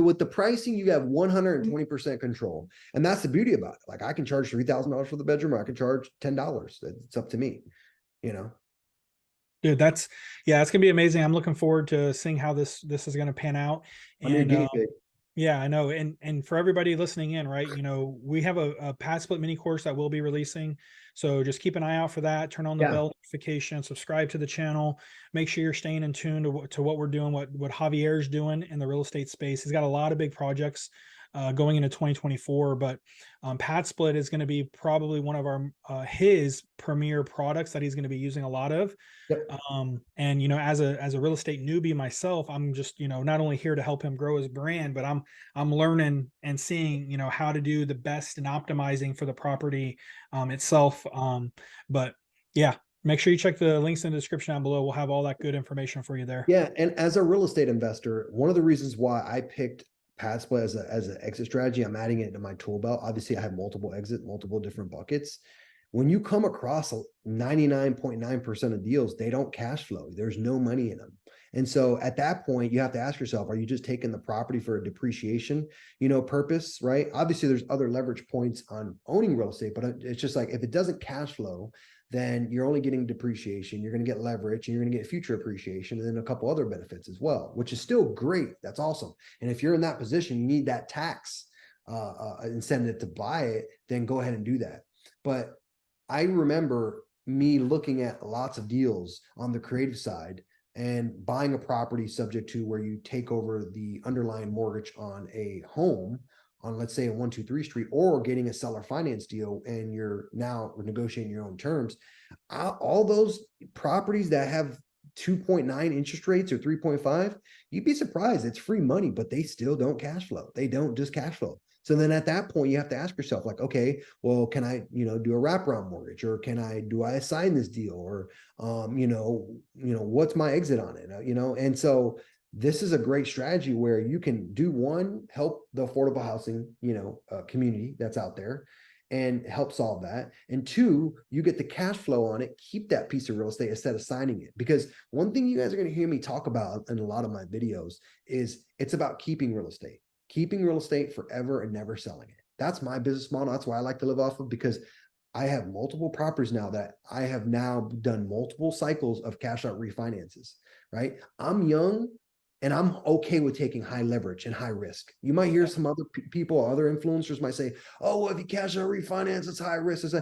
with the pricing, you have 120% control. And that's the beauty about it. Like I can charge $3,000 for the bedroom, or I can charge $10. It's up to me, you know? Dude, that's gonna be amazing. I'm looking forward to seeing how this is gonna pan out. I'm your And guinea pig. yeah, I know. And for everybody listening in, right? You know, we have a Padsplit mini course that we'll be releasing. So just keep an eye out for that. Turn on the Yeah. bell notification, subscribe to the channel. Make sure you're staying in tune to what we're doing, what Javier's doing in the real estate space. He's got a lot of big projects going into 2024, but Padsplit is going to be probably one of our his premier products that he's going to be using a lot of. Yep. And you know, as a real estate newbie myself, I'm just, you know, not only here to help him grow his brand, but I'm learning and seeing, you know, how to do the best and optimizing for the property itself. But yeah, make sure you check the links in the description down below. We'll have all that good information for you there. Yeah. And as a real estate investor, one of the reasons why I picked Padsplit as an exit strategy, I'm adding it to my tool belt. Obviously, I have multiple exit, multiple different buckets. When you come across 99.9% of deals, they don't cash flow. There's no money in them. And so at that point, you have to ask yourself, are you just taking the property for a depreciation, purpose, right? Obviously, there's other leverage points on owning real estate, but it's just like if it doesn't cash flow, then you're only getting depreciation. You're going to get leverage and you're going to get future appreciation and then a couple other benefits as well, which is still great. That's awesome. And if you're in that position, you need that tax incentive to buy it, then go ahead and do that. But I remember me looking at lots of deals on the creative side and buying a property subject to where you take over the underlying mortgage on a home on, let's say, a 123 street, or getting a seller finance deal and you're now negotiating your own terms. All those properties that have 2.9 interest rates or 3.5, you'd be surprised. It's free money, but they still don't cash flow. They don't just cash flow. So then at that point, you have to ask yourself, like, okay, well, can I, do a wraparound mortgage, or do I assign this deal, or, what's my exit on it, And so this is a great strategy where you can do one, help the affordable housing, community that's out there and help solve that. And two, you get the cash flow on it, keep that piece of real estate instead of signing it. Because one thing you guys are going to hear me talk about in a lot of my videos is it's about keeping real estate forever and never selling it. That's my business model. That's why I like to live off of, because I have multiple properties now that I have now done multiple cycles of cash out refinances, right? I'm young and I'm okay with taking high leverage and high risk. You might hear some other people, other influencers might say, oh, well, if you cash out refinance, it's high risk.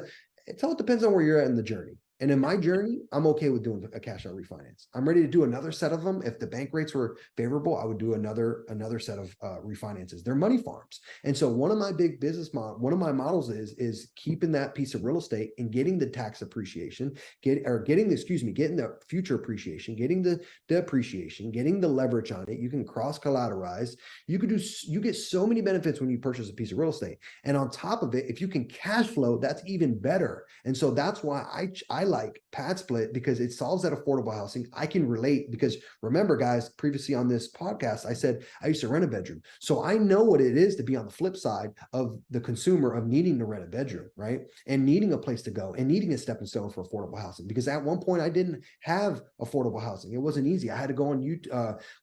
It all depends on where you're at in the journey. And in my journey, I'm okay with doing a cash out refinance. I'm ready to do another set of them. If the bank rates were favorable, I would do another set of refinances. They're money farms. And so one of my big one of my models is keeping that piece of real estate and getting the tax appreciation, getting the future appreciation, getting the appreciation, getting the leverage on it. You can cross collateralize. You get so many benefits when you purchase a piece of real estate. And on top of it, if you can cash flow, that's even better. And so that's why I like Padsplit, because it solves that affordable housing. I can relate, because remember, guys, previously on this podcast, I said I used to rent a bedroom. So I know what it is to be on the flip side of the consumer of needing to rent a bedroom, right? And needing a place to go and needing a stepping stone for affordable housing. Because at one point I didn't have affordable housing. It wasn't easy. I had to go on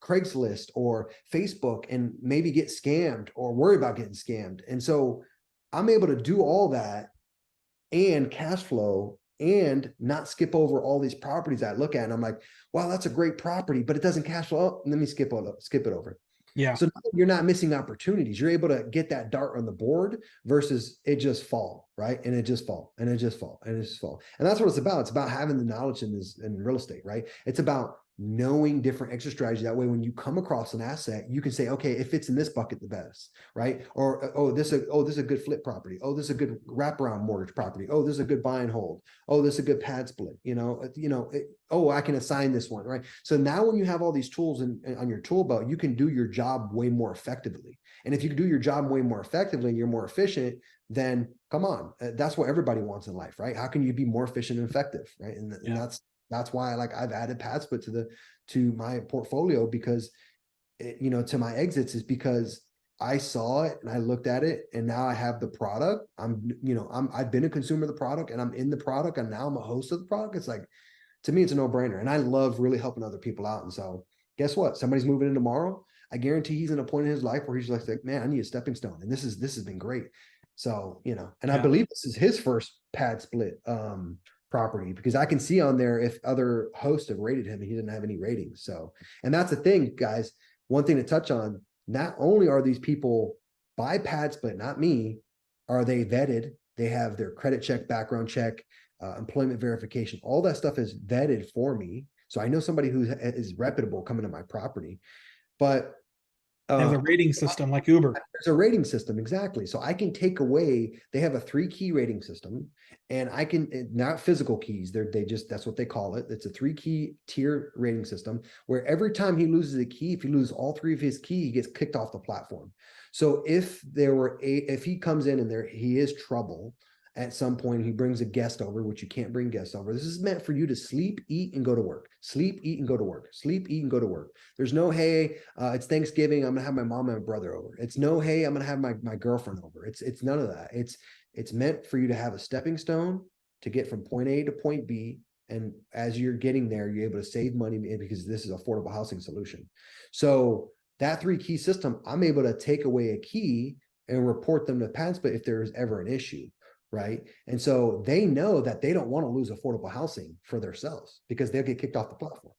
Craigslist or Facebook and maybe get scammed or worry about getting scammed. And so I'm able to do all that and cash flow and not skip over all these properties I look at. And I'm like, wow, that's a great property, but it doesn't cash flow. Let me skip it over. Yeah. So you're not missing opportunities. You're able to get that dart on the board versus it just fall, right? And it just fall, and it just fall, and it just fall. And that's what it's about. It's about having the knowledge in real estate, right? It's about knowing different exit strategies. That way, when you come across an asset, you can say, okay, it fits in this bucket the best, right? Or, this is a good flip property. Oh, this is a good wraparound mortgage property. Oh, this is a good buy and hold. Oh, this is a good pad split. I can assign this one, right? So now when you have all these tools on your tool belt, you can do your job way more effectively. And if you can do your job way more effectively and you're more efficient, then come on, that's what everybody wants in life, right? How can you be more efficient and effective, right? And that's why I've added Padsplit to my portfolio, because to my exits, is because I saw it and I looked at it and now I have the product. I've been a consumer of the product and I'm in the product and now I'm a host of the product. It's like, to me, it's a no-brainer. And I love really helping other people out. And so guess what? Somebody's moving in tomorrow. I guarantee he's in a point in his life where he's like, man, I need a stepping stone. And this has been great. So, and I Yeah. believe this is his first pad split property, because I can see on there if other hosts have rated him and he didn't have any ratings. So, and that's the thing, guys. One thing to touch on, not only are these people by pad split, not me, are they vetted? They have their credit check, background check, employment verification, all that stuff is vetted for me. So I know somebody who is reputable coming to my property. But They have the rating system like Uber. there's a rating system, exactly. So I can take away, they have a 3-key rating system, and I can, not physical keys, they just, that's what they call it. It's a 3-key tier rating system where every time he loses a key, if he loses all 3 of his key, he gets kicked off the platform. So if he comes in and he is trouble at some point, he brings a guest over, which you can't bring guests over. This is meant for you to sleep, eat, and go to work. Sleep, eat, and go to work. Sleep, eat, and go to work. There's no, hey, it's Thanksgiving, I'm gonna have my mom and my brother over. It's no, hey, I'm gonna have my girlfriend over. It's none of that. It's meant for you to have a stepping stone to get from point A to point B. And as you're getting there, you're able to save money because this is affordable housing solution. So that 3-key system, I'm able to take away a key and report them to Padsplit if there is ever an issue. Right. And so they know that they don't want to lose affordable housing for themselves because they'll get kicked off the platform.